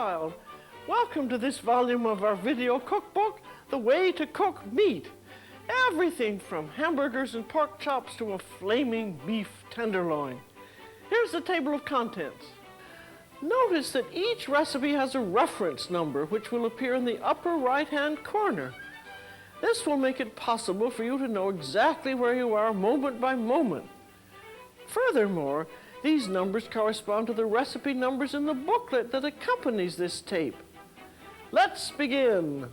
child. Welcome to this volume of our video cookbook, The Way to Cook Meat. Everything from hamburgers and pork chops to a flaming beef tenderloin. Here's the table of contents. Notice that each recipe has a reference number which will appear in the upper right-hand corner. This will make it possible for you to know exactly where you are moment by moment. Furthermore, these numbers correspond to the recipe numbers in the booklet that accompanies this tape. Let's begin.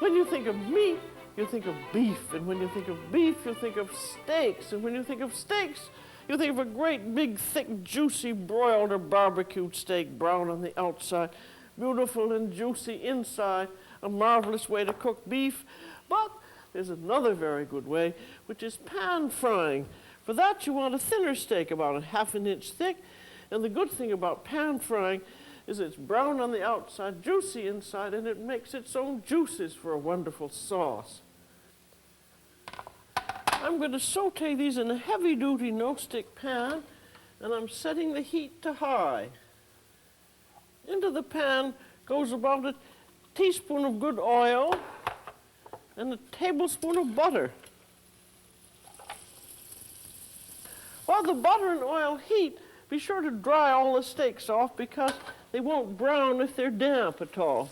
When you think of meat, you think of beef. And when you think of beef, you think of steaks. And when you think of steaks, you think of a great, big, thick, juicy broiled or barbecued steak, brown on the outside, beautiful and juicy inside, a marvelous way to cook beef. But there's another very good way, which is pan frying. For that, you want a thinner steak, about a half an inch thick. And the good thing about pan frying is it's brown on the outside, juicy inside, and it makes its own juices for a wonderful sauce. I'm going to saute these in a heavy-duty no-stick pan, and I'm setting the heat to high. Into the pan goes about a teaspoon of good oil and a tablespoon of butter. While the butter and oil heat, be sure to dry all the steaks off because they won't brown if they're damp at all.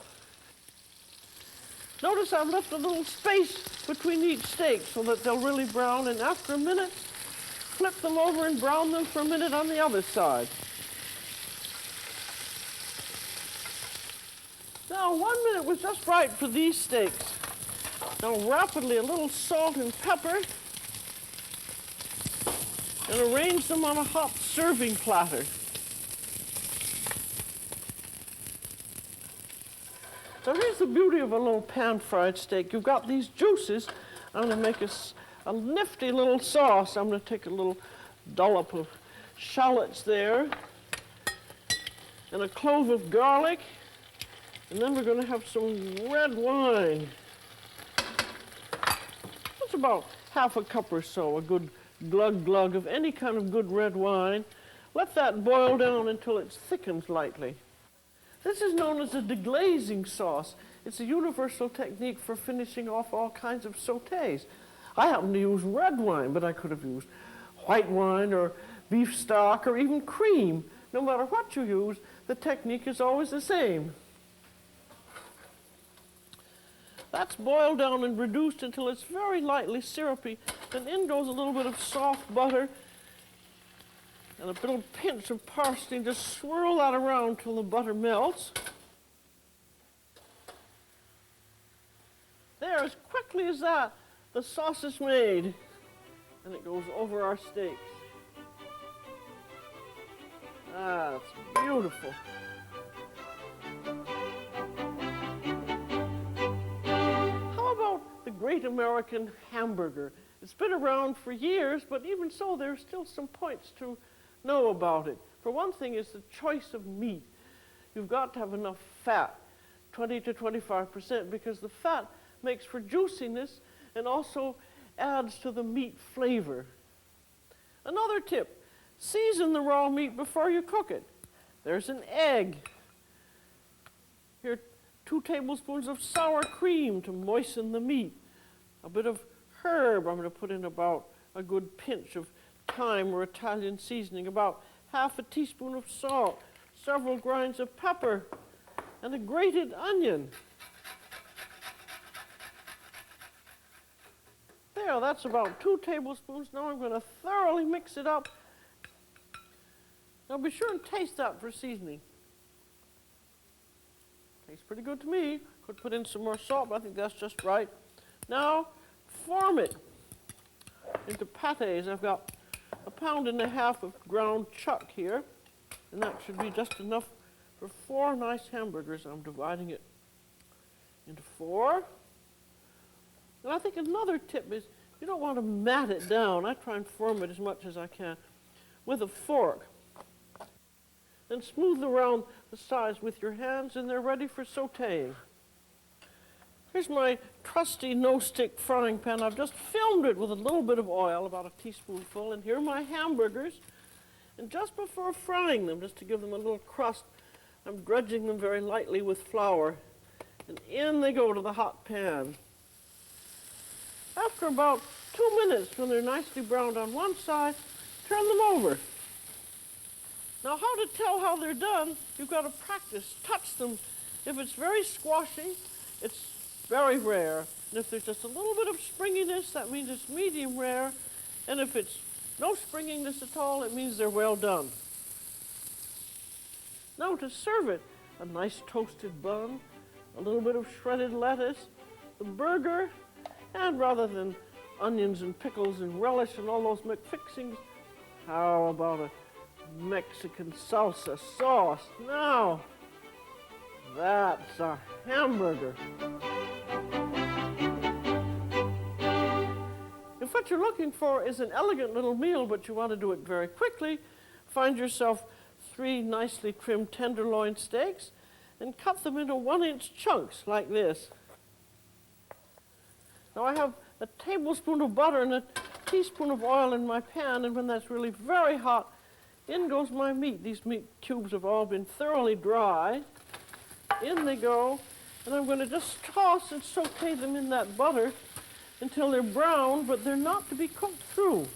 Notice I've left a little space between each steak so that they'll really brown, and after a minute, flip them over and brown them for a minute on the other side. Now, 1 minute was just right for these steaks. Now, rapidly, a little salt and pepper, and arrange them on a hot serving platter. So here's the beauty of a little pan-fried steak. You've got these juices. I'm going to make a nifty little sauce. I'm going to take a little dollop of shallots there and a clove of garlic. And then we're going to have some red wine. That's about half a cup or so, a good glug-glug of any kind of good red wine. Let that boil down until it thickens lightly. This is known as a deglazing sauce. It's a universal technique for finishing off all kinds of sautés. I happen to use red wine, but I could have used white wine or beef stock or even cream. No matter what you use, the technique is always the same. That's boiled down and reduced until it's very lightly syrupy. Then in goes a little bit of soft butter and a little pinch of parsley. Just swirl that around till the butter melts. There, as quickly as that, the sauce is made, and it goes over our steaks. Ah, it's beautiful. How about the great American hamburger? It's been around for years, but even so, there are still some points to know about it. For one thing is the choice of meat. You've got to have enough fat, 20 to 25%, because the fat makes for juiciness and also adds to the meat flavor. Another tip, season the raw meat before you cook it. There's an egg. Here, 2 tablespoons of sour cream to moisten the meat. A bit of herb, I'm going to put in about a good pinch of thyme or Italian seasoning, about half a teaspoon of salt, several grinds of pepper, and a grated onion. There, that's about 2 tablespoons. Now I'm going to thoroughly mix it up. Now be sure and taste that for seasoning. pretty good to me. Could put in some more salt, but I think that's just right. Now, form it into pâtés. I've got 1.5 pounds of ground chuck here, and that should be just enough for 4 nice hamburgers. I'm dividing it into 4. And I think another tip is you don't want to mat it down. I try and form it as much as I can with a fork. Then smooth around the sides with your hands, and they're ready for sautéing. Here's my trusty no-stick frying pan. I've just filmed it with a little bit of oil, about a teaspoonful, and here are my hamburgers. And just before frying them, just to give them a little crust, I'm dredging them very lightly with flour, and in they go to the hot pan. After about 2 minutes, when they're nicely browned on one side, turn them over. Now, how to tell how they're done, you've got to practice. Touch them. If it's very squashy, it's very rare. And if there's just a little bit of springiness, that means it's medium rare. And if it's no springiness at all, it means they're well done. Now to serve it, a nice toasted bun, a little bit of shredded lettuce, the burger, and rather than onions and pickles and relish and all those McFixings, how about a Mexican salsa sauce? Now, that's a hamburger. If what you're looking for is an elegant little meal, but you want to do it very quickly, find yourself 3 nicely trimmed tenderloin steaks and cut them into 1-inch chunks like this. Now I have a tablespoon of butter and a teaspoon of oil in my pan, and when that's really very hot, in goes my meat. These meat cubes have all been thoroughly dry. In they go, and I'm going to just toss and saute them in that butter until they're brown, but they're not to be cooked through.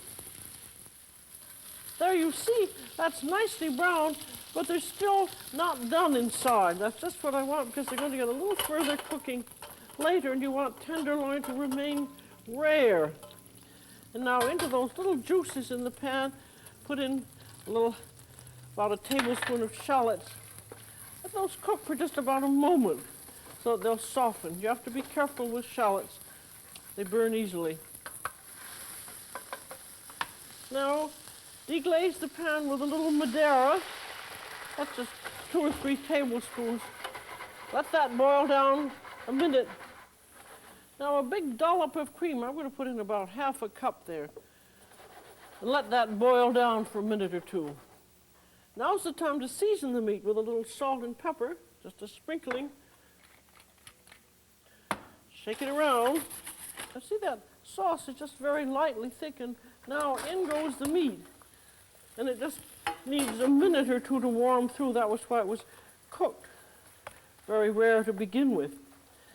There you see, that's nicely browned, but they're still not done inside. That's just what I want, because they're going to get a little further cooking later, and you want tenderloin to remain rare. And now into those little juices in the pan, put in about a tablespoon of shallots. Let those cook for just about a moment so that they'll soften. You have to be careful with shallots. They burn easily. Now, deglaze the pan with a little Madeira. That's just 2 or 3 tablespoons. Let that boil down a minute. Now, a big dollop of cream, I'm going to put in about 1/2 cup there. And let that boil down for a minute or 2. Now's the time to season the meat with a little salt and pepper, just a sprinkling. Shake it around. Now see, that sauce is just very lightly thickened. Now in goes the meat. And it just needs a minute or 2 to warm through. That was why it was cooked. Very rare to begin with.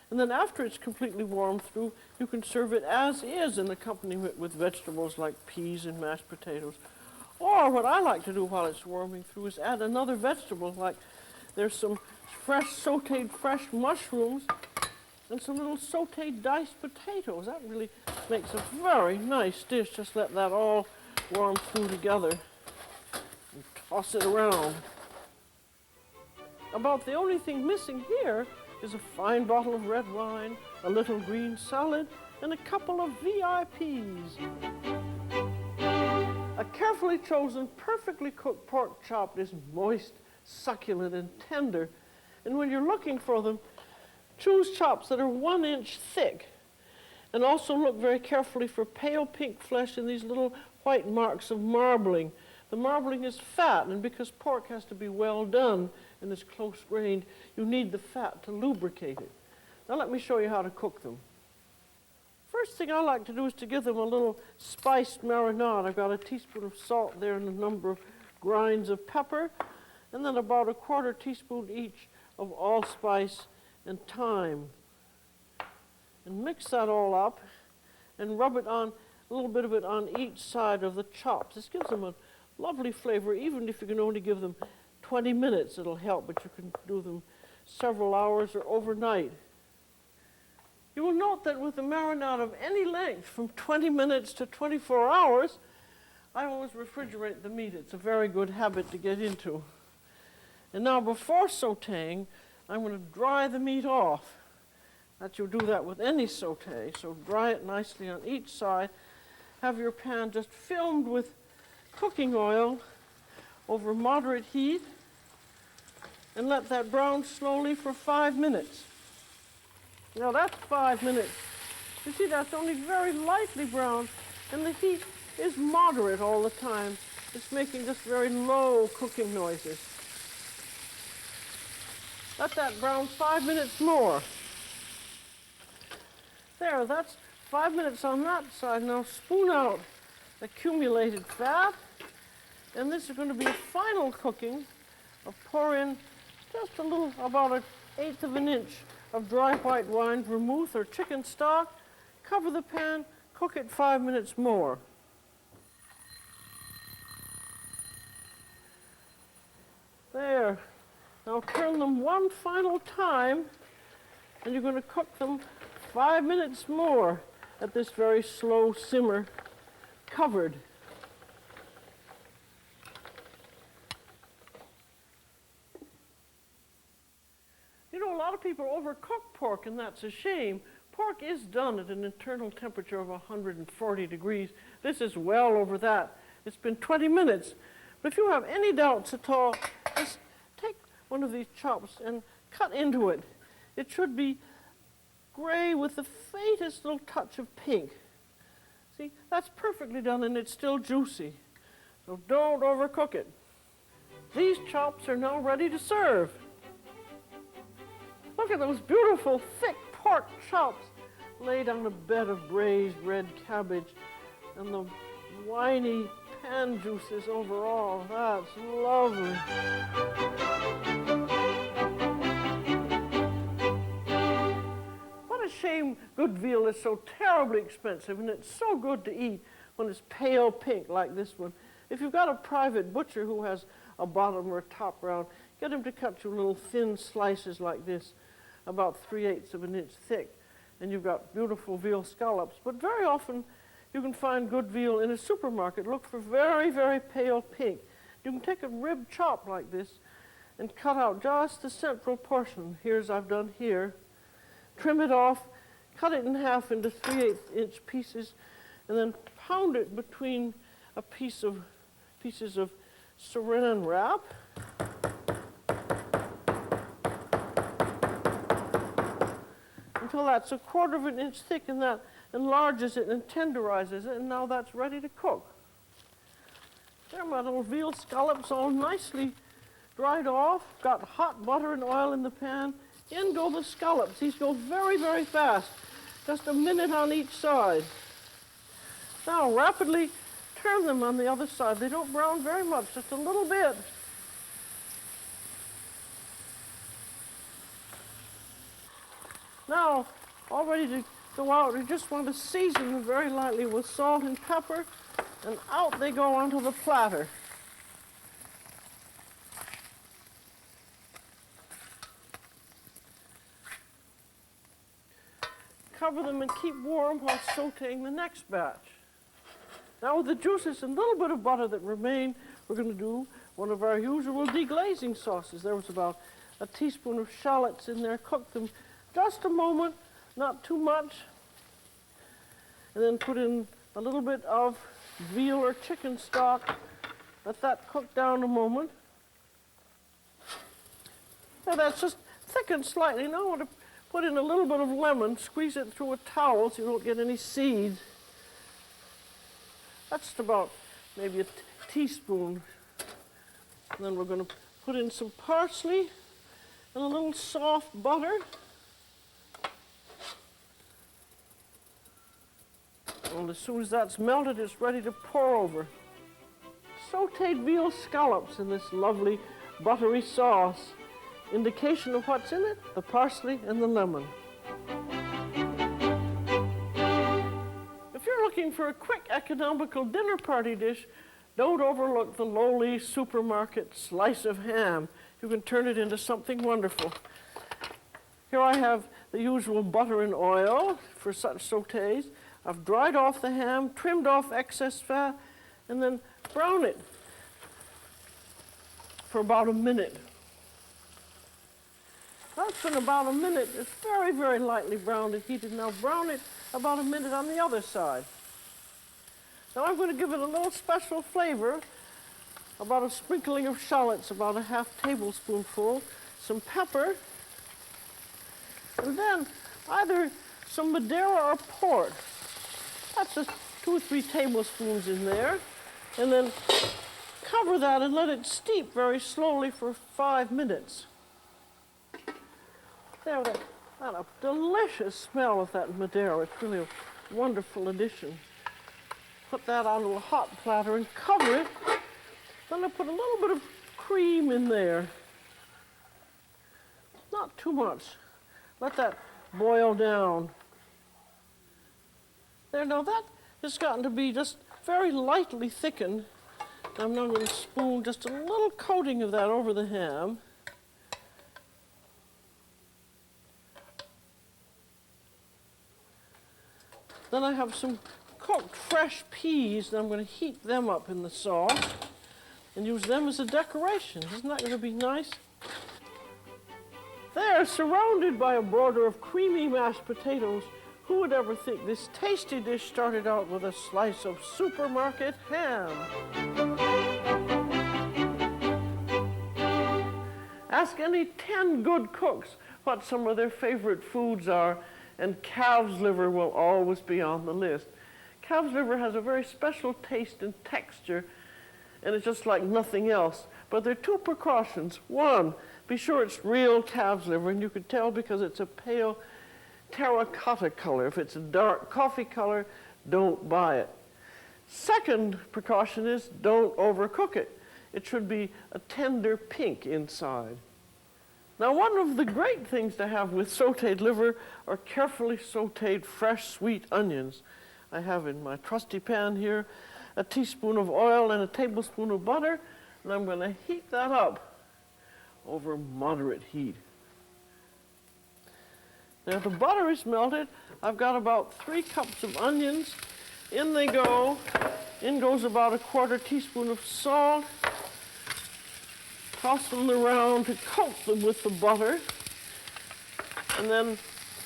And then after it's completely warmed through, you can serve it as is and accompany it with vegetables like peas and mashed potatoes. Or what I like to do while it's warming through is add another vegetable, like there's some sautéed fresh mushrooms and some little sautéed diced potatoes. That really makes a very nice dish. Just let that all warm through together and toss it around. About the only thing missing here is a fine bottle of red wine, a little green salad, and a couple of VIPs. A carefully chosen, perfectly cooked pork chop is moist, succulent, and tender. And when you're looking for them, choose chops that are 1 inch thick. And also look very carefully for pale pink flesh and these little white marks of marbling. The marbling is fat, and because pork has to be well done and is close-grained, you need the fat to lubricate it. Now let me show you how to cook them. First thing I like to do is to give them a little spiced marinade. I've got a teaspoon of salt there and a number of grinds of pepper, and then about a 1/4 teaspoon each of allspice and thyme. And mix that all up and rub it on, a little bit of it on each side of the chops. This gives them a lovely flavor. Even if you can only give them 20 minutes, it'll help, but you can do them several hours or overnight. You will note that with a marinade of any length, from 20 minutes to 24 hours, I always refrigerate the meat. It's a very good habit to get into. And now before sautéing, I'm going to dry the meat off. That you'll do that with any saute. So dry it nicely on each side. Have your pan just filmed with cooking oil over moderate heat, and let that brown slowly for 5 minutes. Now that's 5 minutes. You see, that's only very lightly browned, and the heat is moderate all the time. It's making just very low cooking noises. Let that brown 5 minutes more. There, that's 5 minutes on that side. Now spoon out accumulated fat. And this is going to be a final cooking. I'll pour in just a little, about 1/8 of an inch of dry white wine, vermouth, or chicken stock. Cover the pan, cook it 5 minutes more. There. Now turn them one final time, and you're going to cook them 5 minutes more at this very slow simmer, covered. You know, a lot of people overcook pork, and that's a shame. Pork is done at an internal temperature of 140 degrees. This is well over that. It's been 20 minutes. But if you have any doubts at all, just take one of these chops and cut into it. It should be gray with the faintest little touch of pink. See, that's perfectly done, and it's still juicy. So don't overcook it. These chops are now ready to serve. Look at those beautiful, thick pork chops laid on a bed of braised red cabbage, and the winey pan juices overall. That's lovely. What a shame good veal is so terribly expensive, and it's so good to eat when it's pale pink like this one. If you've got a private butcher who has a bottom or a top round, get him to cut you little thin slices like this, about 3/8 of an inch thick, and you've got beautiful veal scallops. But very often you can find good veal in a supermarket. Look for very, very pale pink. You can take a rib chop like this and cut out just the central portion. Here's I've done here. Trim it off, cut it in half into 3/8 inch pieces, and then pound it between pieces of saran wrap. Until that's 1/4 of an inch thick, and that enlarges it and tenderizes it, and now that's ready to cook. There, my little veal scallops all nicely dried off, got hot butter and oil in the pan. In go the scallops. These go very, very fast, just a minute on each side. Now rapidly turn them on the other side. They don't brown very much, just a little bit. Now, all ready to go out, you just want to season them very lightly with salt and pepper, and out they go onto the platter. Cover them and keep warm while sauteing the next batch. Now with the juices and a little bit of butter that remain, we're going to do one of our usual deglazing sauces. There was about a teaspoon of shallots in there. Cook them just a moment, not too much, and then put in a little bit of veal or chicken stock. Let that cook down a moment. Now that's just thickened slightly. Now I want to put in a little bit of lemon, squeeze it through a towel so you don't get any seeds. That's just about maybe a teaspoon. And then we're going to put in some parsley and a little soft butter. And as soon as that's melted, it's ready to pour over. Sauteed veal scallops in this lovely buttery sauce. Indication of what's in it, the parsley and the lemon. If you're looking for a quick, economical dinner party dish, don't overlook the lowly supermarket slice of ham. You can turn it into something wonderful. Here I have the usual butter and oil for such sautés. I've dried off the ham, trimmed off excess fat, and then brown it for about a minute. That's been about a minute. It's very, very lightly browned and heated. Now brown it about a minute on the other side. Now I'm going to give it a little special flavor, about a sprinkling of shallots, about a half tablespoonful, some pepper, and then either some Madeira or port. That's just 2 or 3 tablespoons in there. And then cover that and let it steep very slowly for 5 minutes. There, that a delicious smell of that Madeira. It's really a wonderful addition. Put that onto a hot platter and cover it. Then I put a little bit of cream in there. Not too much. Let that boil down. There, now that has gotten to be just very lightly thickened. I'm now going to spoon just a little coating of that over the ham. Then I have some cooked fresh peas, and I'm going to heat them up in the sauce and use them as a decoration. Isn't that going to be nice? There, surrounded by a border of creamy mashed potatoes, who would ever think this tasty dish started out with a slice of supermarket ham? Ask any 10 good cooks what some of their favorite foods are, and calves liver will always be on the list. Calves liver has a very special taste and texture, and it's just like nothing else. But there are 2 precautions. One, be sure it's real calves liver, and you can tell because it's a pale terracotta color. If it's a dark coffee color, don't buy it. Second precaution is don't overcook it. It should be a tender pink inside. Now, one of the great things to have with sautéed liver are carefully sautéed fresh sweet onions. I have in my trusty pan here a teaspoon of oil and a tablespoon of butter, and I'm going to heat that up over moderate heat. Now the butter is melted. I've got about 3 cups of onions. In they go. In goes about a 1/4 teaspoon of salt. Toss them around to coat them with the butter. And then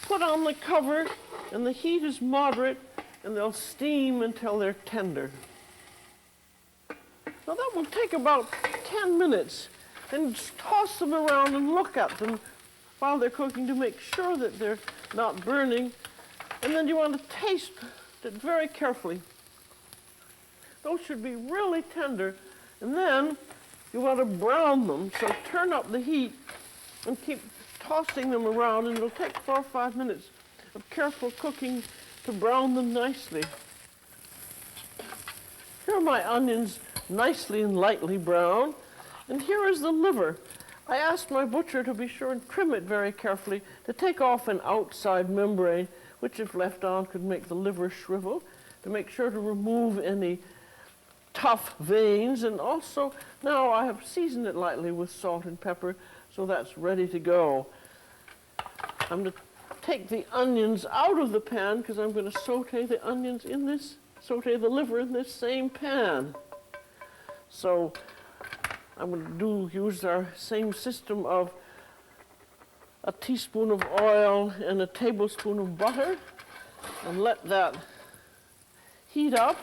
put on the cover, and the heat is moderate, and they'll steam until they're tender. Now that will take about 10 minutes. And just toss them around and look at them while they're cooking to make sure that they're not burning. And then you want to taste it very carefully. Those should be really tender. And then you want to brown them, so turn up the heat and keep tossing them around, and it'll take 4 or 5 minutes of careful cooking to brown them nicely. Here are my onions nicely and lightly browned. And here is the liver. I asked my butcher to be sure and trim it very carefully to take off an outside membrane, which if left on could make the liver shrivel, to make sure to remove any tough veins. And also now I have seasoned it lightly with salt and pepper, so that's ready to go. I'm going to take the onions out of the pan because I'm going to saute the liver in this same pan. So I'm going to use our same system of a teaspoon of oil and a tablespoon of butter, and let that heat up.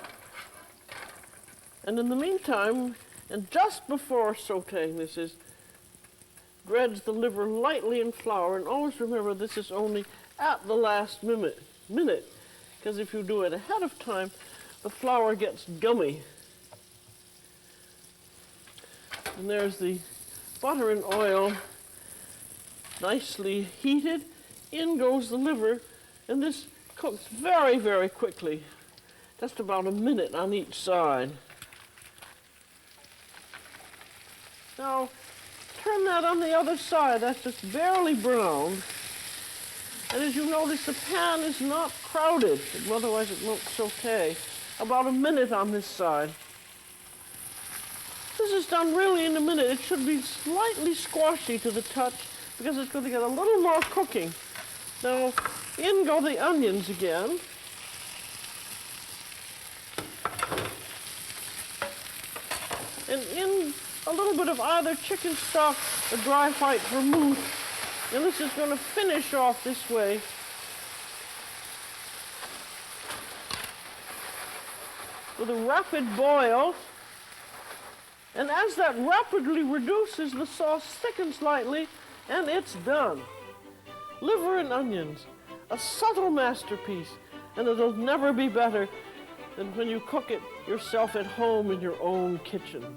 And in the meantime, and just before sauteing this, dredge the liver lightly in flour, and always remember this is only at the last minute, because if you do it ahead of time, the flour gets gummy. And there's the butter and oil nicely heated. In goes the liver, and this cooks very, very quickly, just about a minute on each side. Now, turn that on the other side. That's just barely browned. And as you notice, the pan is not crowded, otherwise it won't saute. About a minute on this side. This is done really in a minute. It should be slightly squashy to the touch because it's going to get a little more cooking. Now, in go the onions again. And in a little bit of either chicken stock or dry white vermouth And this is going to finish off this way. With a rapid boil. And as that rapidly reduces, the sauce thickens slightly, and it's done. Liver and onions, a subtle masterpiece, and it'll never be better than when you cook it yourself at home in your own kitchen.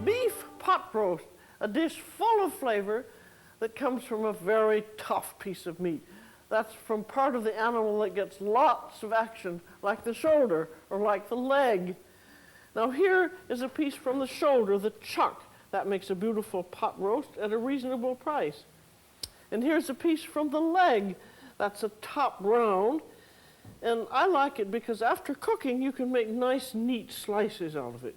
Beef pot roast, a dish full of flavor that comes from a very tough piece of meat. That's from part of the animal that gets lots of action, like the shoulder or like the leg. Now here is a piece from the shoulder, the chunk. That makes a beautiful pot roast at a reasonable price. And here's a piece from the leg. That's a top round. And I like it because after cooking, you can make nice, neat slices out of it.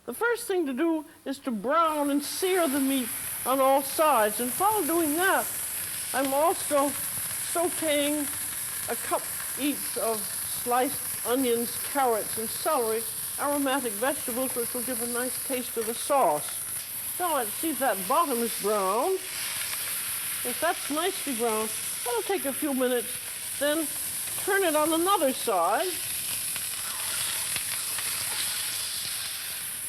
The first thing to do is to brown and sear the meat on all sides. And while doing that, I'm also sautéing a cup each of sliced onions, carrots, and celery, aromatic vegetables which will give a nice taste to the sauce. Now let's see if that bottom is browned. If that's nicely browned, that'll take a few minutes. Then turn it on another side.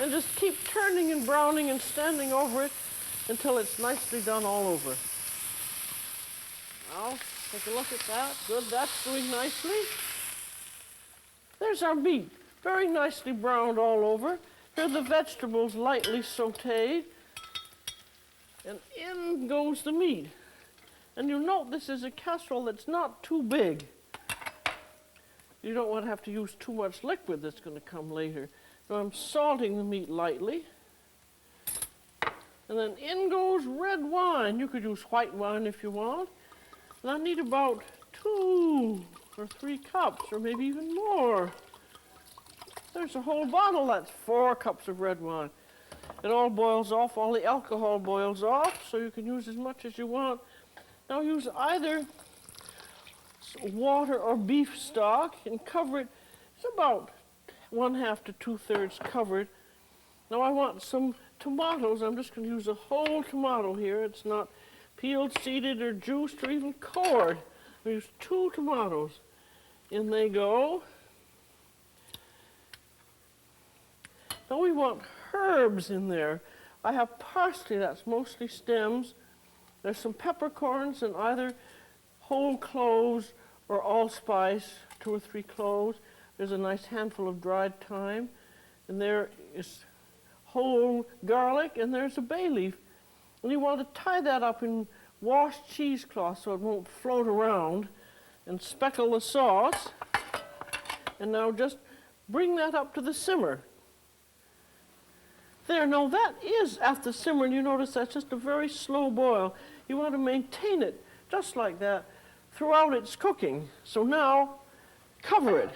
And just keep turning and browning and standing over it until it's nicely done all over. Now, take a look at that. Good, that's doing nicely. There's our meat, very nicely browned all over. Here are the vegetables lightly sautéed. And in goes the meat. And you'll note this is a casserole that's not too big. You don't want to have to use too much liquid that's going to come later. So I'm salting the meat lightly. And then in goes red wine. You could use white wine if you want. And I need about 2 or 3 cups, or maybe even more. There's a whole bottle. That's 4 cups of red wine. It all boils off. All the alcohol boils off, so you can use as much as you want. Now use either water or beef stock and cover it. It's about 1/2 to 2/3 covered. Now I want some tomatoes. I'm just going to use a whole tomato here. It's not peeled, seeded, or juiced, or even cored. I use 2 tomatoes. In they go. Now we want herbs in there. I have parsley, that's mostly stems. There's some peppercorns and either whole cloves or allspice, 2 or 3 cloves. There's a nice handful of dried thyme. And there is whole garlic, and there's a bay leaf. And you want to tie that up in washed cheesecloth so it won't float around, and speckle the sauce. And now just bring that up to the simmer. There, now that is at the simmer, and you notice that's just a very slow boil. You want to maintain it just like that throughout its cooking. So now, cover it.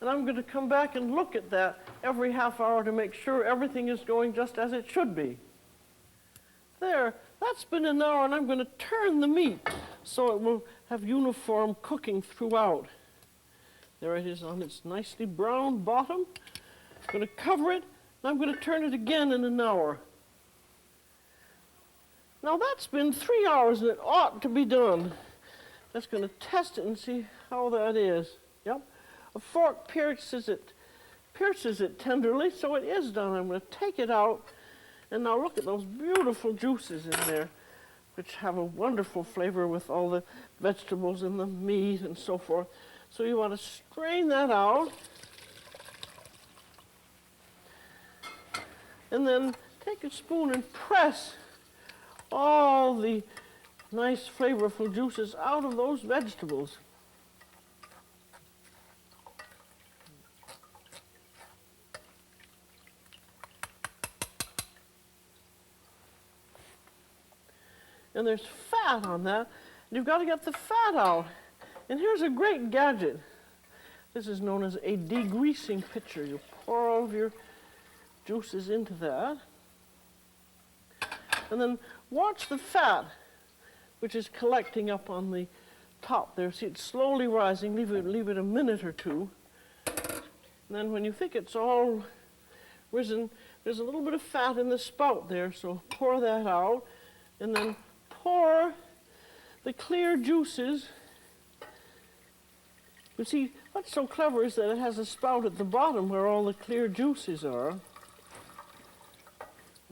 And I'm going to come back and look at that every half hour to make sure everything is going just as it should be. There, that's been an hour, and I'm going to turn the meat so it will have uniform cooking throughout. There it is on its nicely browned bottom. I'm going to cover it, and I'm going to turn it again in an hour. Now that's been 3 hours, and it ought to be done. Just going to test it and see how that is. Yep. A fork pierces it tenderly, so it is done. I'm going to take it out, and now look at those beautiful juices in there, which have a wonderful flavor with all the vegetables and the meat and so forth. So you want to strain that out, and then take a spoon and press all the nice flavorful juices out of those vegetables. And there's fat on that. You've got to get the fat out. And here's a great gadget. This is known as a degreasing pitcher. You pour all of your juices into that. And then watch the fat, which is collecting up on the top there. See, it's slowly rising. Leave it a minute or two. And then when you think it's all risen, there's a little bit of fat in the spout there, so pour that out, and then pour the clear juices. You see, what's so clever is that it has a spout at the bottom where all the clear juices are.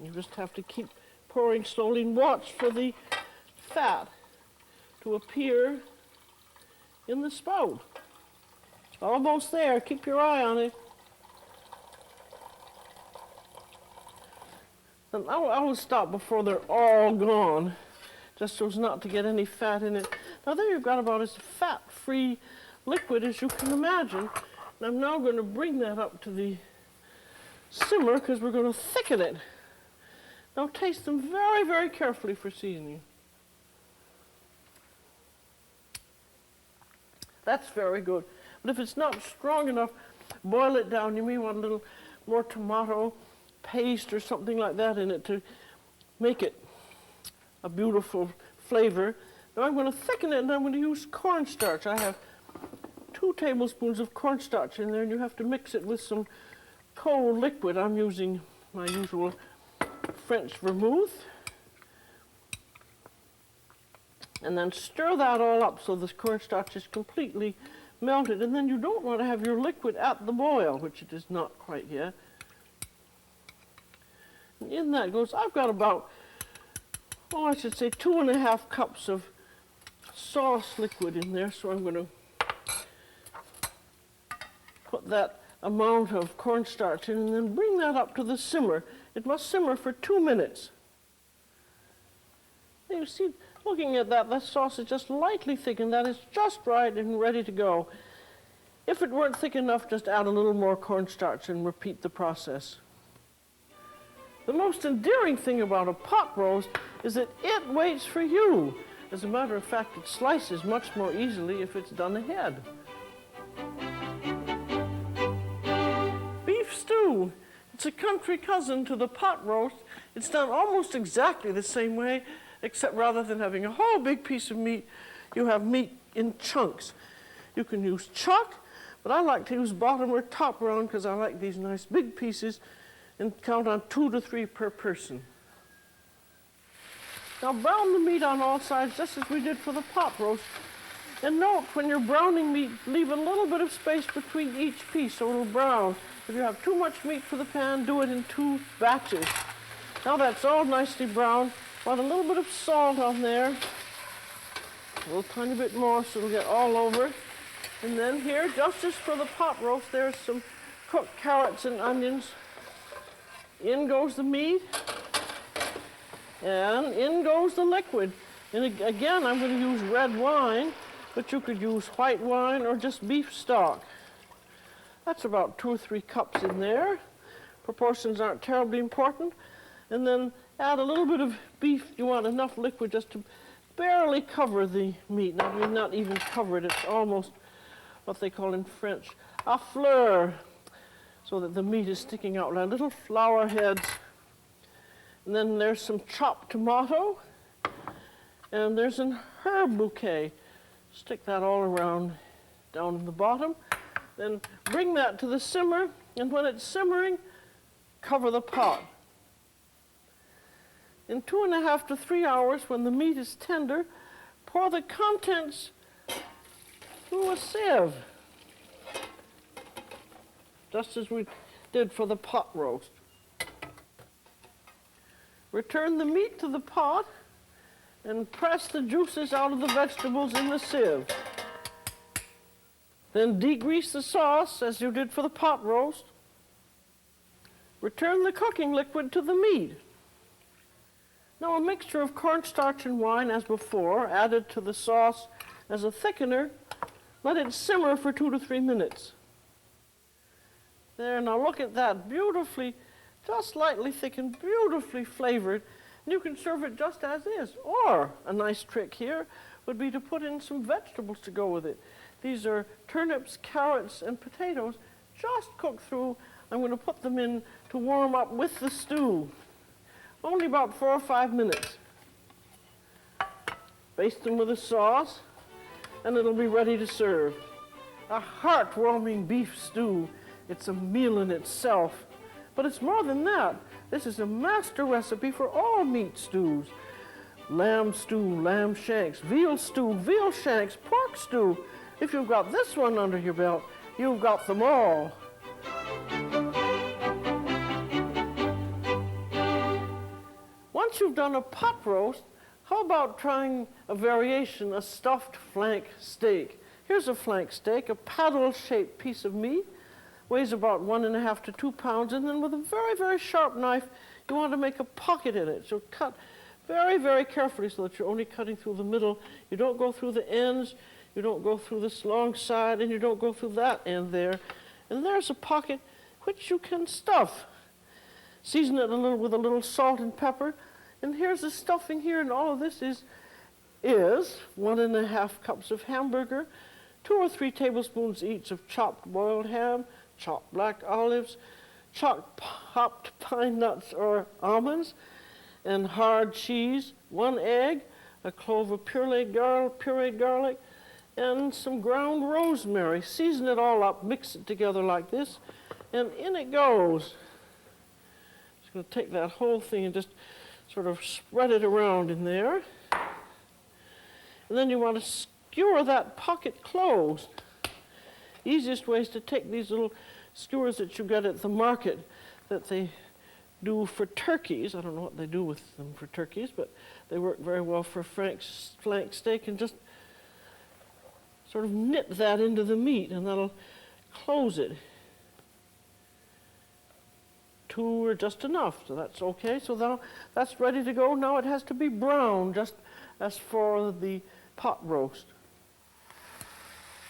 You just have to keep pouring slowly and watch for the fat to appear in the spout. Almost there. Keep your eye on it. And I will stop before they're all gone, just so as not to get any fat in it. Now there you've got about as fat-free liquid as you can imagine. And I'm now going to bring that up to the simmer because we're going to thicken it. Now taste them very, very carefully for seasoning. That's very good. But if it's not strong enough, boil it down. You may want a little more tomato paste or something like that in it to make it a beautiful flavor. Now I'm going to thicken it, and I'm going to use cornstarch. I have 2 tablespoons of cornstarch in there, and you have to mix it with some cold liquid. I'm using my usual French vermouth. And then stir that all up so the cornstarch is completely melted. And then you don't want to have your liquid at the boil, which it is not quite yet. And in that goes, I've got about, I should say 2½ cups of sauce liquid in there. So I'm going to put that amount of cornstarch in and then bring that up to the simmer. It must simmer for 2 minutes. And you see, looking at that, that sauce is just lightly thickened. That is just right and ready to go. If it weren't thick enough, just add a little more cornstarch and repeat the process. The most endearing thing about a pot roast is that it waits for you. As a matter of fact, it slices much more easily if it's done ahead. Beef stew. It's a country cousin to the pot roast. It's done almost exactly the same way, except rather than having a whole big piece of meat, you have meat in chunks. You can use chuck, but I like to use bottom or top round because I like these nice big pieces, and count on 2 to 3 per person. Now brown the meat on all sides just as we did for the pot roast. And note, when you're browning meat, leave a little bit of space between each piece so it'll brown. If you have too much meat for the pan, do it in 2 batches. Now that's all nicely browned. Want a little bit of salt on there, a little tiny bit more so it'll get all over. And then here, just as for the pot roast, there's some cooked carrots and onions. In goes the meat, and in goes the liquid. And again, I'm going to use red wine, but you could use white wine or just beef stock. That's about 2 or 3 cups in there. Proportions aren't terribly important. And then add a little bit of beef. You want enough liquid just to barely cover the meat. Now, I mean, not even cover it. It's almost what they call in French a fleur, so that the meat is sticking out like little flower heads. And then there's some chopped tomato, and there's an herb bouquet. Stick that all around down in the bottom. Then bring that to the simmer, and when it's simmering, cover the pot. In 2½ to 3 hours, when the meat is tender, pour the contents through a sieve, just as we did for the pot roast. Return the meat to the pot and press the juices out of the vegetables in the sieve. Then degrease the sauce as you did for the pot roast. Return the cooking liquid to the meat. Now a mixture of cornstarch and wine as before, added to the sauce as a thickener. Let it simmer for 2 to 3 minutes. There, now look at that, beautifully, just lightly thickened, beautifully flavored. And you can serve it just as is. Or, a nice trick here would be to put in some vegetables to go with it. These are turnips, carrots, and potatoes, just cooked through. I'm going to put them in to warm up with the stew. Only about 4 or 5 minutes. Baste them with a sauce, and it'll be ready to serve. A heartwarming beef stew. It's a meal in itself. But it's more than that. This is a master recipe for all meat stews. Lamb stew, lamb shanks, veal stew, veal shanks, pork stew. If you've got this one under your belt, you've got them all. Once you've done a pot roast, how about trying a variation, a stuffed flank steak? Here's a flank steak, a paddle-shaped piece of meat, weighs about 1.5 to 2 pounds, and then with a very, very sharp knife, you want to make a pocket in it. So cut very, very carefully so that you're only cutting through the middle. You don't go through the ends, you don't go through this long side, and you don't go through that end there. And there's a pocket which you can stuff. Season it with a little salt and pepper. And here's the stuffing here, and all of this is 1.5 cups of hamburger, 2 or 3 tablespoons each of chopped boiled ham, chopped black olives, chopped popped pine nuts or almonds, and hard cheese, 1 egg, a clove of pureed garlic, and some ground rosemary. Season it all up, mix it together like this, and in it goes. Just going to take that whole thing and just sort of spread it around in there. And then you want to skewer that pocket closed. Easiest way is to take these little skewers that you get at the market that they do for turkeys. I don't know what they do with them for turkeys, but they work very well for flank steak, and just sort of knit that into the meat, and that'll close it. 2 are just enough, so that's okay. So now that's ready to go. Now it has to be brown, just as for the pot roast.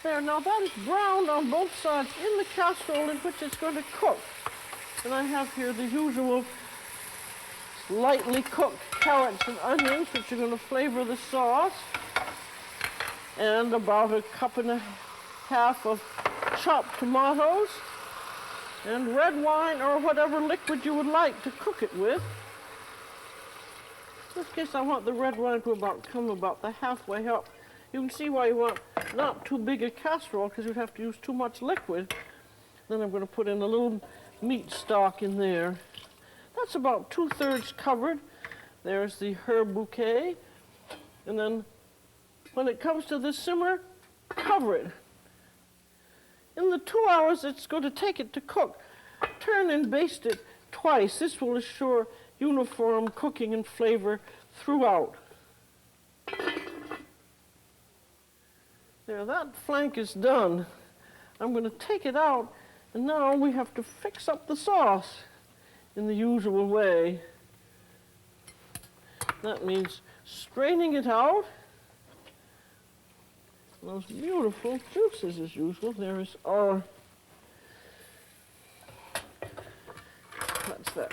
There, now that is browned on both sides in the casserole in which it's going to cook. And I have here the usual lightly cooked carrots and onions, which are going to flavor the sauce, and about 1.5 cups of chopped tomatoes, and red wine or whatever liquid you would like to cook it with. In this case, I want the red wine to come about the halfway up. You can see why you want not too big a casserole, because you'd have to use too much liquid. Then I'm going to put in a little meat stock in there. That's about 2/3 covered. There's the herb bouquet. And then when it comes to the simmer, cover it. In the 2 hours it's going to take it to cook, turn and baste it twice. This will assure uniform cooking and flavor throughout. There, that flank is done. I'm going to take it out, and now we have to fix up the sauce in the usual way. That means straining it out. Those beautiful juices as usual. There is our, that's that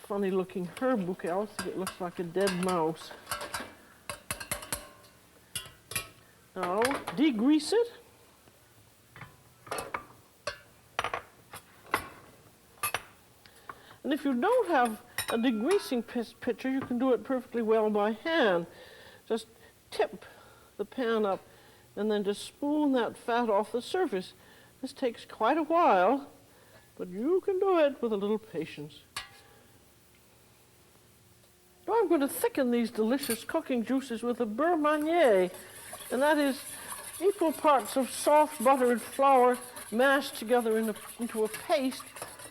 funny looking herb bouquet. I think it looks like a dead mouse. Now, degrease it. And if you don't have a degreasing pitcher, you can do it perfectly well by hand. Just tip the pan up and then just spoon that fat off the surface. This takes quite a while, but you can do it with a little patience. Now I'm going to thicken these delicious cooking juices with a beurre manier, and that is equal parts of soft butter and flour mashed together into a paste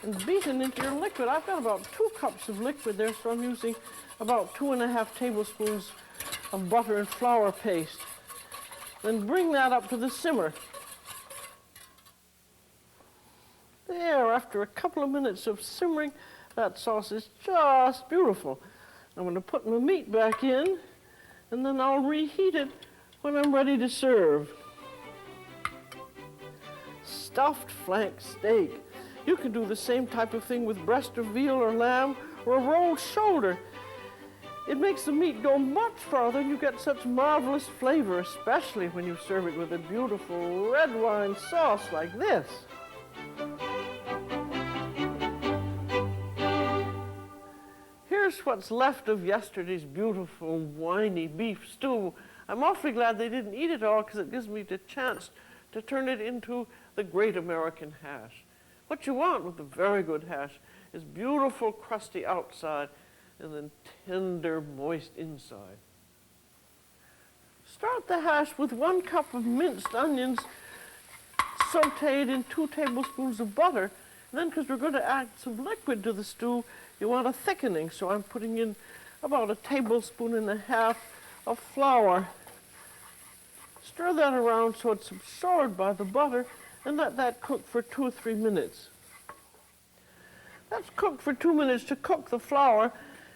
and beaten into your liquid. I've got about 2 cups of liquid there, so I'm using about 2.5 tablespoons of butter and flour paste. Then bring that up to the simmer. There, after a couple of minutes of simmering, that sauce is just beautiful. I'm going to put my meat back in, and then I'll reheat it when I'm ready to serve. Stuffed flank steak. You can do the same type of thing with breast of veal or lamb or a rolled shoulder. It makes the meat go much farther, and you get such marvelous flavor, especially when you serve it with a beautiful red wine sauce like this. Here's what's left of yesterday's beautiful winey beef stew. I'm awfully glad they didn't eat it all, because it gives me the chance to turn it into the great American hash. What you want with a very good hash is beautiful, crusty outside, and then tender, moist inside. Start the hash with 1 cup of minced onions sautéed in 2 tablespoons of butter. And then, because we're going to add some liquid to the stew, you want a thickening. So I'm putting in about 1.5 tablespoons of flour. Stir that around so it's absorbed by the butter, and let that cook for 2 or 3 minutes. That's cooked for 2 minutes to cook the flour,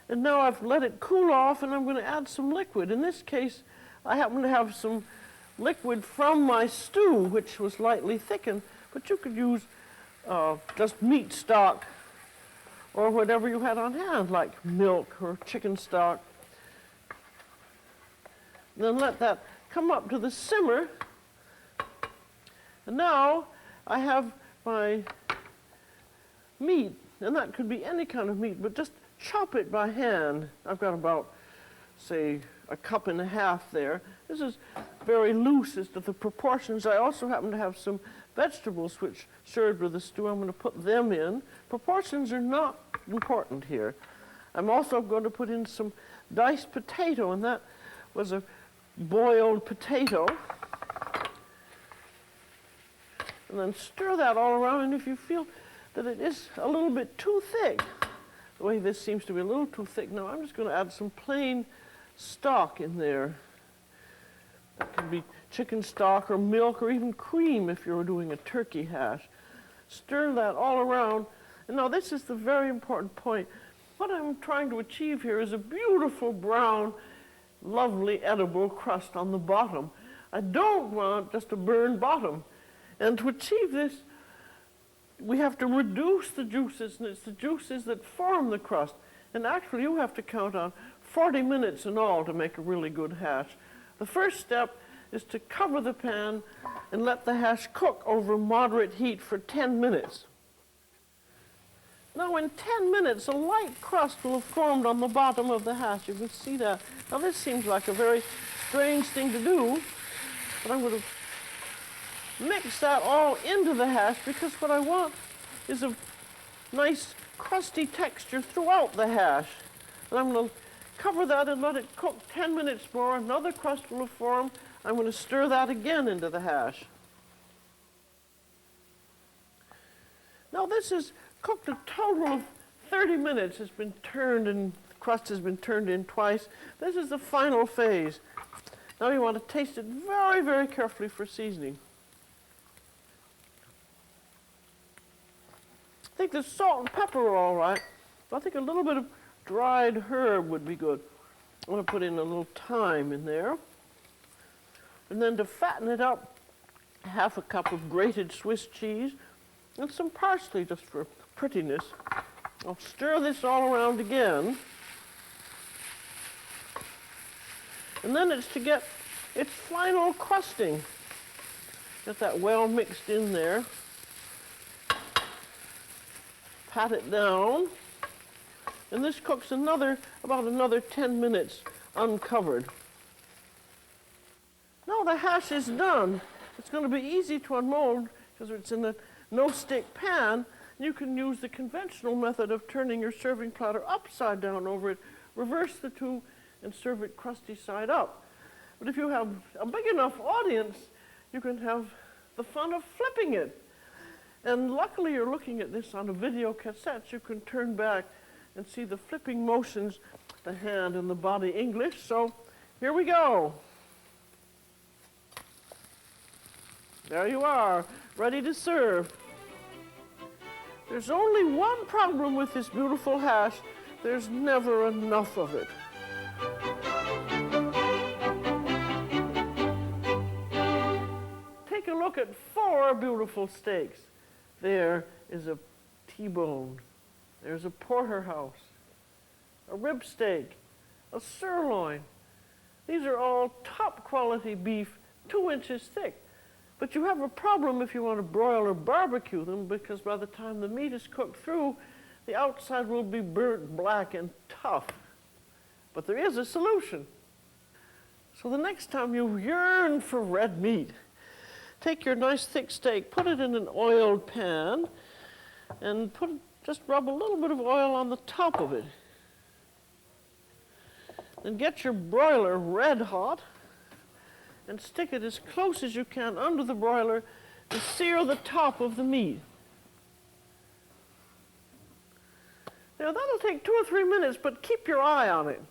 and now I've let it cool off, and I'm going to add some liquid. In this case, I happen to have some liquid from my stew, which was lightly thickened, but you could use just meat stock or whatever you had on hand, like milk or chicken stock. Then let that come up to the simmer. And now I have my meat, and that could be any kind of meat, but just chop it by hand. I've got about, say, 1.5 cups there. This is very loose as to the proportions. I also happen to have some vegetables which served with the stew. I'm going to put them in. Proportions are not important here. I'm also going to put in some diced potato, and that was a boiled potato. And then stir that all around, and if you feel that it is a little bit too thick, the way this seems to be a little too thick now, I'm just going to add some plain stock in there. That can be chicken stock or milk or even cream if you're doing a turkey hash. Stir that all around. And now this is the very important point. What I'm trying to achieve here is a beautiful brown, lovely edible crust on the bottom. I don't want just a burned bottom. And to achieve this, we have to reduce the juices, and it's the juices that form the crust. And actually, you have to count on 40 minutes in all to make a really good hash. The first step is to cover the pan and let the hash cook over moderate heat for 10 minutes. Now, in 10 minutes, a light crust will have formed on the bottom of the hash. You can see that. Now, this seems like a very strange thing to do, but I'm going to mix that all into the hash, because what I want is a nice crusty texture throughout the hash. And I'm going to cover that and let it cook 10 minutes more. Another crust will have formed. I'm going to stir that again into the hash. Now this is cooked a total of 30 minutes. It's been turned, and the crust has been turned in twice. This is the final phase. Now you want to taste it very, very carefully for seasoning. I think the salt and pepper are all right. I think a little bit of dried herb would be good. I'm going to put in a little thyme in there. And then to fatten it up, 1/2 cup of grated Swiss cheese and some parsley just for prettiness. I'll stir this all around again. And then it's to get its final crusting. Get that well mixed in there. Pat it down. And this cooks about another 10 minutes uncovered. Now the hash is done. It's going to be easy to unmold because it's in a no-stick pan. You can use the conventional method of turning your serving platter upside down over it, reverse the two, and serve it crusty side up. But if you have a big enough audience, you can have the fun of flipping it. And luckily you're looking at this on a video cassette. You can turn back and see the flipping motions, the hand and the body English. So here we go. There you are, ready to serve. There's only one problem with this beautiful hash. There's never enough of it. Take a look at 4 beautiful steaks. There is a T-bone. There's a porterhouse, a rib steak, a sirloin. These are all top quality beef, 2 inches thick. But you have a problem if you want to broil or barbecue them, because by the time the meat is cooked through, the outside will be burnt black and tough. But there is a solution. So the next time you yearn for red meat, take your nice thick steak, put it in an oiled pan, and put just rub a little bit of oil on the top of it. Then get your broiler red hot and stick it as close as you can under the broiler to sear the top of the meat. Now that'll take 2 or 3 minutes, but keep your eye on it.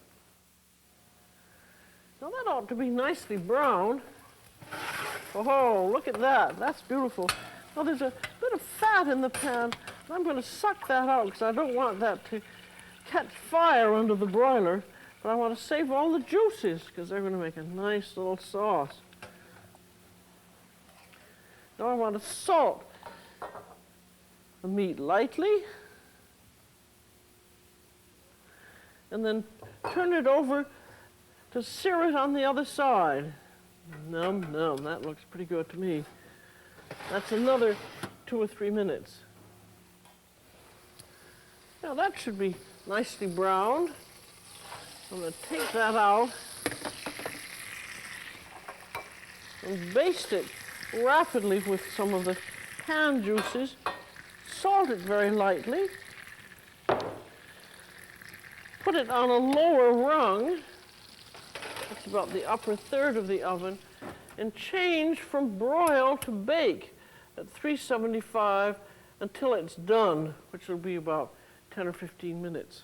Now that ought to be nicely browned. Oh, look at that. That's beautiful. Now there's a bit of fat in the pan. I'm going to suck that out because I don't want that to catch fire under the broiler. But I want to save all the juices because they're going to make a nice little sauce. Now I want to salt the meat lightly. And then turn it over to sear it on the other side. Num, num, that looks pretty good to me. That's another 2 or 3 minutes. Now that should be nicely browned. I'm going to take that out and baste it rapidly with some of the pan juices. Salt it very lightly. Put it on a lower rung, that's about the upper third of the oven, and change from broil to bake at 375 until it's done, which will be about 10 or 15 minutes.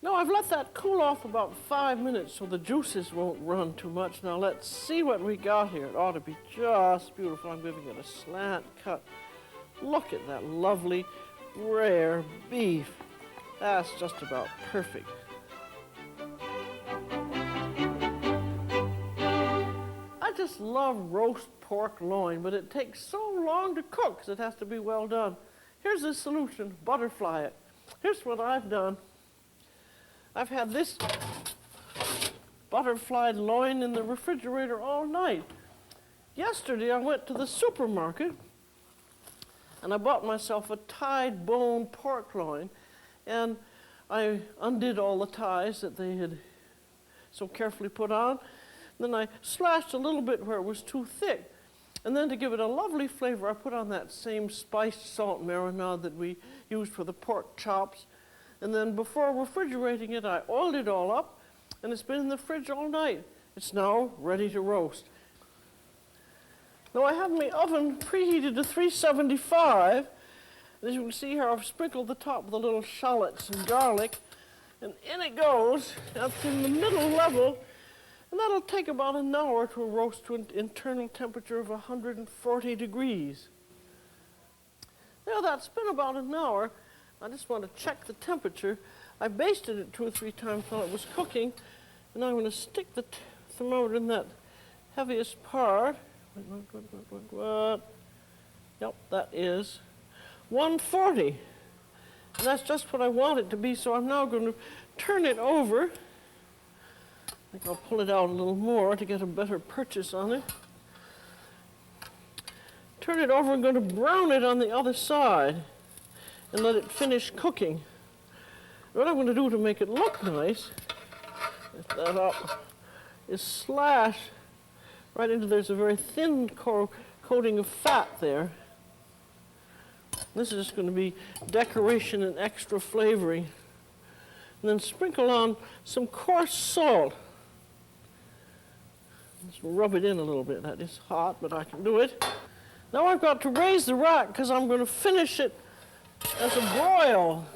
Now I've let that cool off about 5 minutes so the juices won't run too much. Now let's see what we got here. It ought to be just beautiful. I'm giving it a slant cut. Look at that lovely, rare beef. That's just about perfect. I just love roast pork loin, but it takes so long to cook because it has to be well done. Here's the solution, butterfly it. Here's what I've done. I've had this butterflied loin in the refrigerator all night. Yesterday I went to the supermarket and I bought myself a tied bone pork loin. And I undid all the ties that they had so carefully put on. Then I slashed a little bit where it was too thick. And then to give it a lovely flavor, I put on that same spiced salt marinade that we used for the pork chops. And then before refrigerating it, I oiled it all up, and it's been in the fridge all night. It's now ready to roast. Now I have my oven preheated to 375. As you can see here, I've sprinkled the top with a little shallots and garlic, and in it goes. That's in the middle level, and that'll take about an hour to roast to an internal temperature of 140 degrees. Now that's been about an hour. I just want to check the temperature. I basted it 2 or 3 times while it was cooking, and I'm going to stick the thermometer in that heaviest part. Yep, that is 140, and that's just what I want it to be, so I'm now going to turn it over. I think I'll pull it out a little more to get a better purchase on it. Turn it over and going to brown it on the other side and let it finish cooking. What I'm going to do to make it look nice, lift that up, is slash right into, there's a very thin coating of fat there. This is just going to be decoration and extra flavoring. And then sprinkle on some coarse salt. Just rub it in a little bit. That is hot, but I can do it. Now I've got to raise the rack because I'm going to finish it as a broil.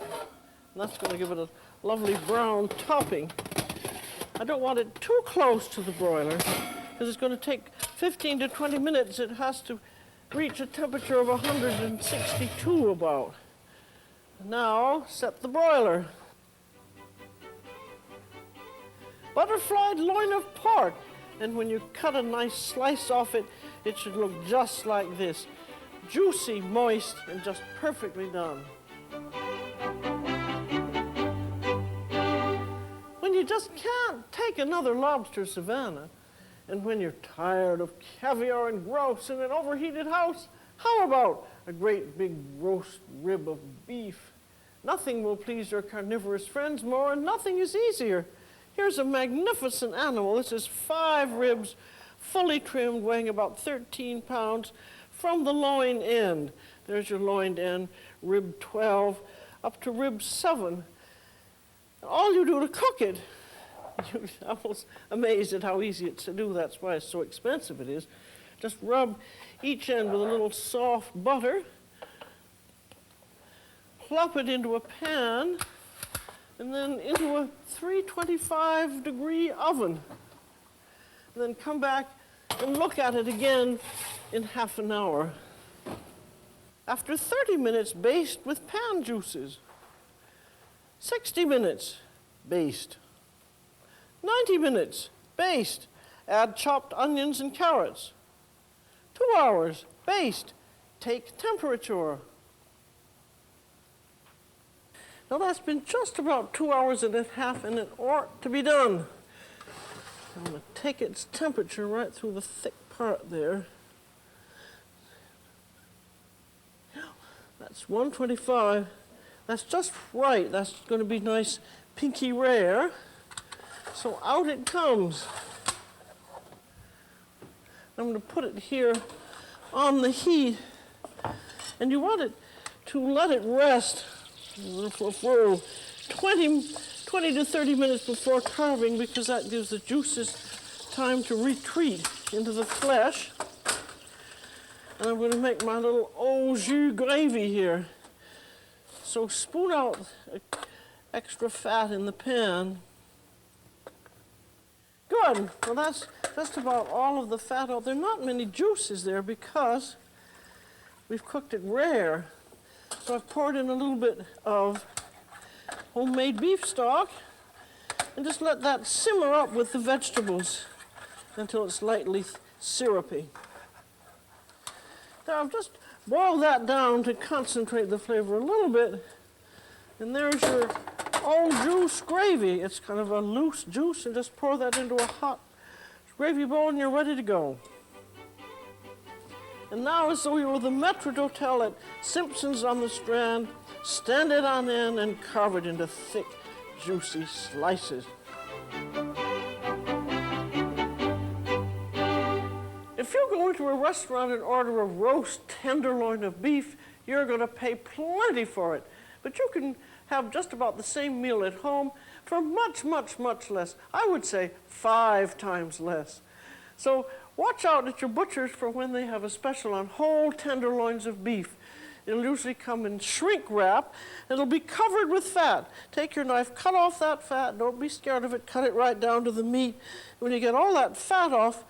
And that's going to give it a lovely brown topping. I don't want it too close to the broiler because it's going to take 15 to 20 minutes. It has to reach a temperature of 162 about. Now set the broiler. Butterflied loin of pork, and when you cut a nice slice off it, it should look just like this. Juicy, moist, and just perfectly done. When you just can't take another lobster Savannah, and when you're tired of caviar and grouse in an overheated house, how about a great big roast rib of beef? Nothing will please your carnivorous friends more, and nothing is easier. Here's a magnificent animal. This is 5 ribs, fully trimmed, weighing about 13 pounds from the loin end. There's your loin end, rib 12, up to rib 7. All you do to cook it, I was amazed at how easy it's to do. That's why it's so expensive it is. Just rub each end with a little soft butter, plop it into a pan, and then into a 325-degree oven. And then come back and look at it again in half an hour. After 30 minutes, baste with pan juices. 60 minutes, baste. 90 minutes, baste. Add chopped onions and carrots. 2 hours, baste. Take temperature. Now that's been just about 2 hours and a half, and it ought to be done. I'm going to take its temperature right through the thick part there. That's 125. That's just right. That's going to be nice pinky rare. So out it comes. I'm going to put it here on the heat, and you want it to let it rest for 20 to 30 minutes before carving, because that gives the juices time to retreat into the flesh. And I'm going to make my little au jus gravy here. So spoon out extra fat in the pan. Good. Well, that's just about all of the fat out. There are not many juices there because we've cooked it rare. So I've poured in a little bit of homemade beef stock and just let that simmer up with the vegetables until it's lightly syrupy. Now I've just boiled that down to concentrate the flavor a little bit, and there's your au jus gravy. It's kind of a loose juice, and just pour that into a hot gravy bowl and you're ready to go. And now, as though you were the Maître d'Hôtel at Simpson's on the Strand, stand it on end and carve it into thick, juicy slices. If you go into a restaurant and order a roast tenderloin of beef, you're going to pay plenty for it. But you can have just about the same meal at home for much, much, much less. I would say 5 times less. So watch out at your butchers for when they have a special on whole tenderloins of beef. It'll usually come in shrink wrap. It'll be covered with fat. Take your knife, cut off that fat. Don't be scared of it. Cut it right down to the meat. When you get all that fat off,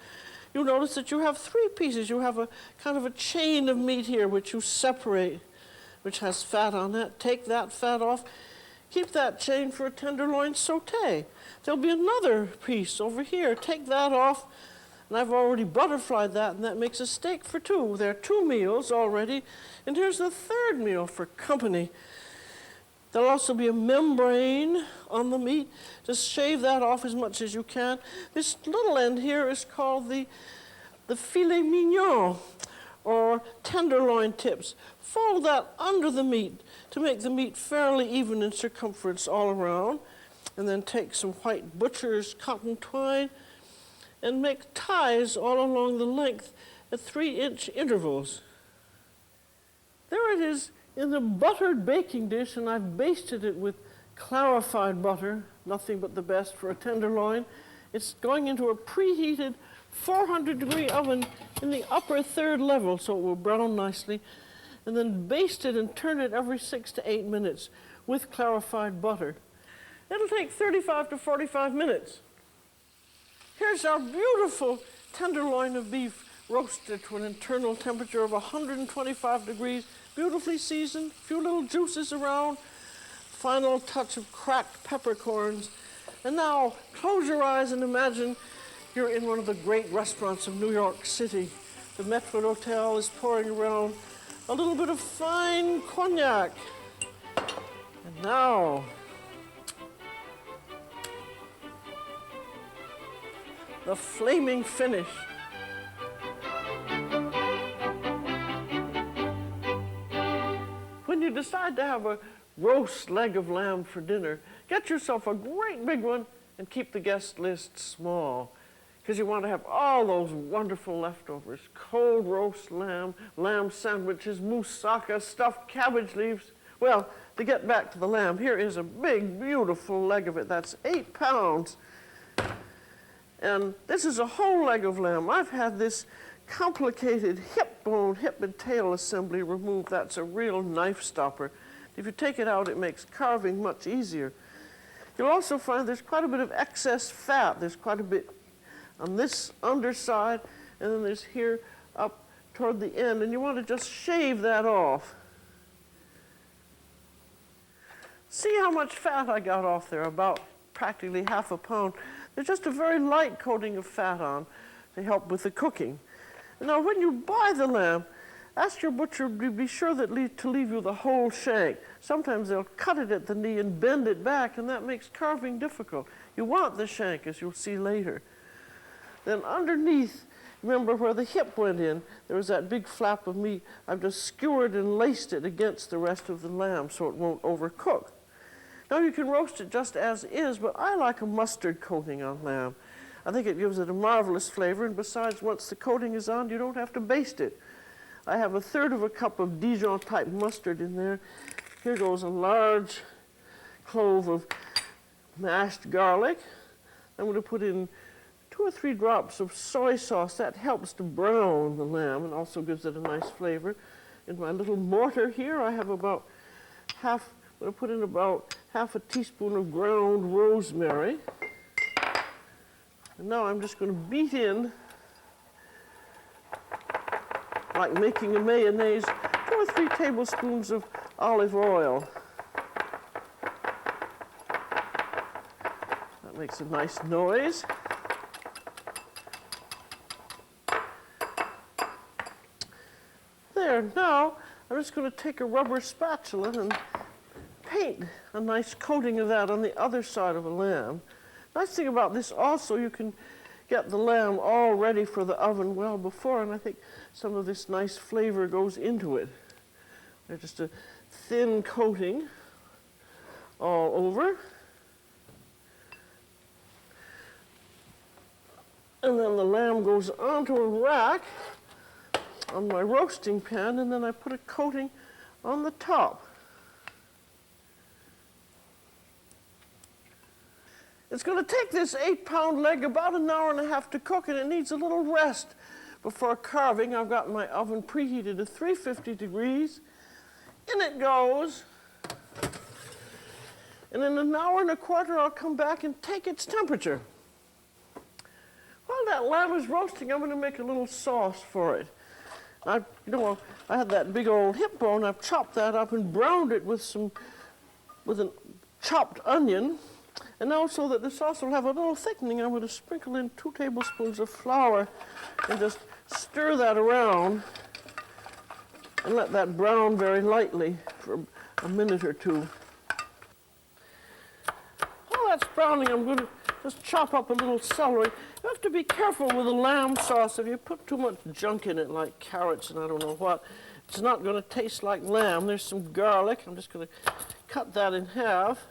you'll notice that you have 3 pieces. You have a kind of a chain of meat here which you separate, which has fat on it. Take that fat off. Keep that chain for a tenderloin sauté. There'll be another piece over here. Take that off. And I've already butterflied that, and that makes a steak for 2. There are 2 meals already. And here's the 3rd meal for company. There'll also be a membrane on the meat. Just shave that off as much as you can. This little end here is called the filet mignon, or tenderloin tips. Fold that under the meat to make the meat fairly even in circumference all around. And then take some white butcher's cotton twine and make ties all along the length at 3-inch intervals. There it is in the buttered baking dish, and I've basted it with clarified butter, nothing but the best for a tenderloin. It's going into a preheated 400-degree oven in the upper 3rd level so it will brown nicely, and then baste it and turn it every 6 to 8 minutes with clarified butter. It'll take 35 to 45 minutes. Here's our beautiful tenderloin of beef roasted to an internal temperature of 125 degrees, beautifully seasoned, a few little juices around, final touch of cracked peppercorns. And now, close your eyes and imagine you're in one of the great restaurants of New York City. The Maître d'Hôtel is pouring around a little bit of fine cognac. And now, the flaming finish. When you decide to have a roast leg of lamb for dinner, get yourself a great big one and keep the guest list small. because you want to have all those wonderful leftovers. Cold roast lamb, lamb sandwiches, moussaka, stuffed cabbage leaves. Well, to get back to the lamb, here is a big, beautiful leg of it. That's 8 pounds. And this is a whole leg of lamb. I've had this complicated hip bone, hip and tail assembly removed. That's a real knife stopper. If you take it out, it makes carving much easier. You'll also find there's quite a bit of excess fat. There's quite a bit on this underside, and then there's here up toward the end, and you want to just shave that off. See how much fat I got off there, about practically half a pound. There's just a very light coating of fat on to help with the cooking. Now, when you buy the lamb, ask your butcher to be sure to leave you the whole shank. Sometimes they'll cut it at the knee and bend it back, and that makes carving difficult. You want the shank, as you'll see later. Then underneath, remember where the hip went in, there was that big flap of meat. I've just skewered and laced it against the rest of the lamb so it won't overcook. Now you can roast it just as is, but I like a mustard coating on lamb. I think it gives it a marvelous flavor, and besides, once the coating is on, you don't have to baste it. I have 1/3 cup of Dijon-type mustard in there. Here goes a large clove of mashed garlic. I'm going to put in 2 or 3 drops of soy sauce. That helps to brown the lamb and also gives it a nice flavor. In my little mortar here, I have about I'm going to put in about half a teaspoon of ground rosemary. And now I'm just going to beat in, like making a mayonnaise, 2 or 3 tablespoons of olive oil. That makes a nice noise. There, now I'm just going to take a rubber spatula and paint a nice coating of that on the other side of a lamb. Nice thing about this also, you can get the lamb all ready for the oven well before, and I think some of this nice flavor goes into it. There's just a thin coating all over. And then the lamb goes onto a rack on my roasting pan, and then I put a coating on the top. It's going to take this 8-pound leg about 1.5 hours to cook, and it needs a little rest before carving. I've got my oven preheated to 350 degrees. In it goes. And in 1.25 hours, I'll come back and take its temperature. While that lamb is roasting, I'm going to make a little sauce for it. I had that big old hip bone. I've chopped that up and browned it with a chopped onion. And now, so that the sauce will have a little thickening, I'm going to sprinkle in 2 tablespoons of flour and just stir that around and let that brown very lightly for a minute or 2. While that's browning, I'm going to just chop up a little celery. You have to be careful with a lamb sauce. If you put too much junk in it, like carrots and I don't know what, it's not going to taste like lamb. There's some garlic. I'm just going to cut that in half.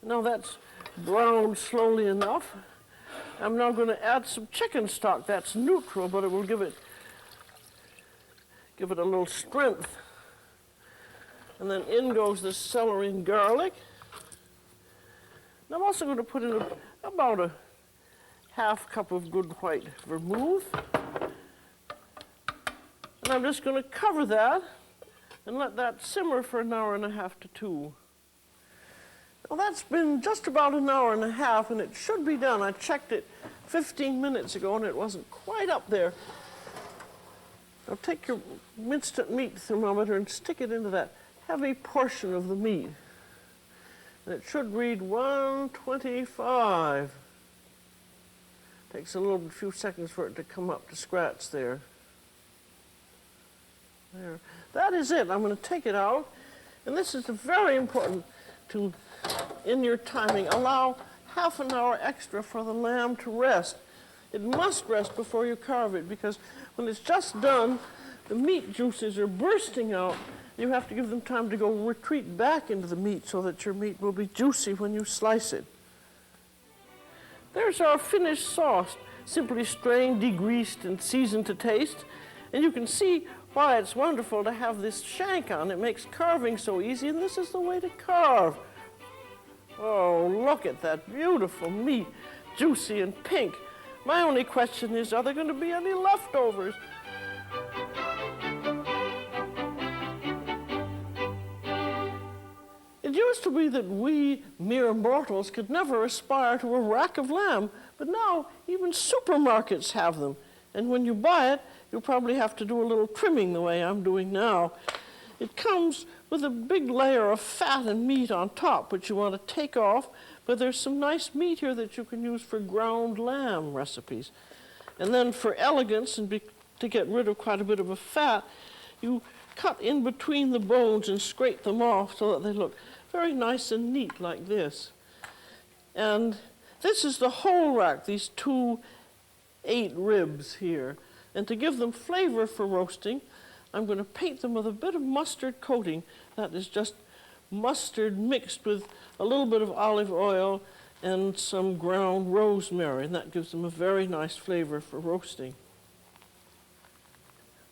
Now that's browned slowly enough. I'm now going to add some chicken stock. That's neutral, but it will give it a little strength. And then in goes the celery and garlic. And I'm also going to put in about a half cup of good white vermouth. And I'm just going to cover that and let that simmer for 1.5 hours to 2. Well, that's been just about 1.5 hours, and it should be done. I checked it 15 minutes ago, and it wasn't quite up there. Now take your minced meat thermometer and stick it into that heavy portion of the meat. And it should read 125. Takes a few seconds for it to come up to scratch there. There. That is it. I'm going to take it out. And this is very important in your timing. Allow ½ hour extra for the lamb to rest. It must rest before you carve it, because when it's just done, the meat juices are bursting out. You have to give them time to go retreat back into the meat so that your meat will be juicy when you slice it. There's our finished sauce, simply strained, degreased, and seasoned to taste. And you can see why it's wonderful to have this shank on. It makes carving so easy, and this is the way to carve. Oh, look at that beautiful meat, juicy and pink. My only question is, are there going to be any leftovers? It used to be that we mere mortals could never aspire to a rack of lamb, but now even supermarkets have them. And when you buy it, you'll probably have to do a little trimming the way I'm doing now. It comes with a big layer of fat and meat on top, which you want to take off, but there's some nice meat here that you can use for ground lamb recipes. And then for elegance and to get rid of quite a bit of a fat, you cut in between the bones and scrape them off so that they look very nice and neat like this. And this is the whole rack, these 2 8 ribs here. And to give them flavor for roasting, I'm going to paint them with a bit of mustard coating. That is just mustard mixed with a little bit of olive oil and some ground rosemary, and that gives them a very nice flavor for roasting.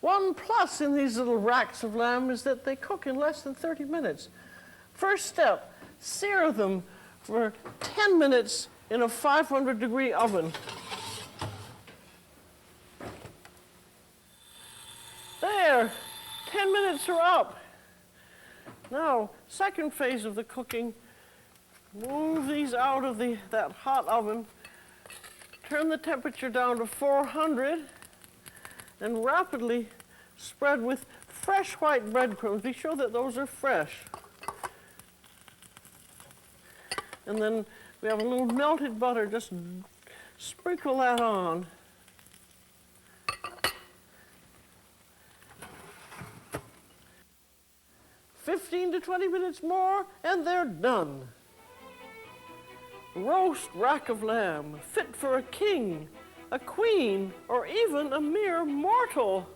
One plus in these little racks of lamb is that they cook in less than 30 minutes. First step, sear them for 10 minutes in a 500-degree oven. There, 10 minutes are up. Now, second phase of the cooking, move these out of that hot oven, turn the temperature down to 400, and rapidly spread with fresh white breadcrumbs. Be sure that those are fresh. And then we have a little melted butter, just sprinkle that on. "15 to 20 minutes more, and they're done. Roast rack of lamb, fit for a king, a queen, or even a mere mortal."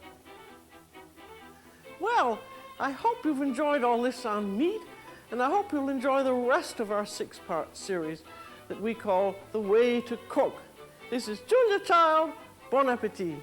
Well, I hope you've enjoyed all this on meat, and I hope you'll enjoy the rest of our 6-part series that we call The Way to Cook. This is Julia Child. Bon appetit.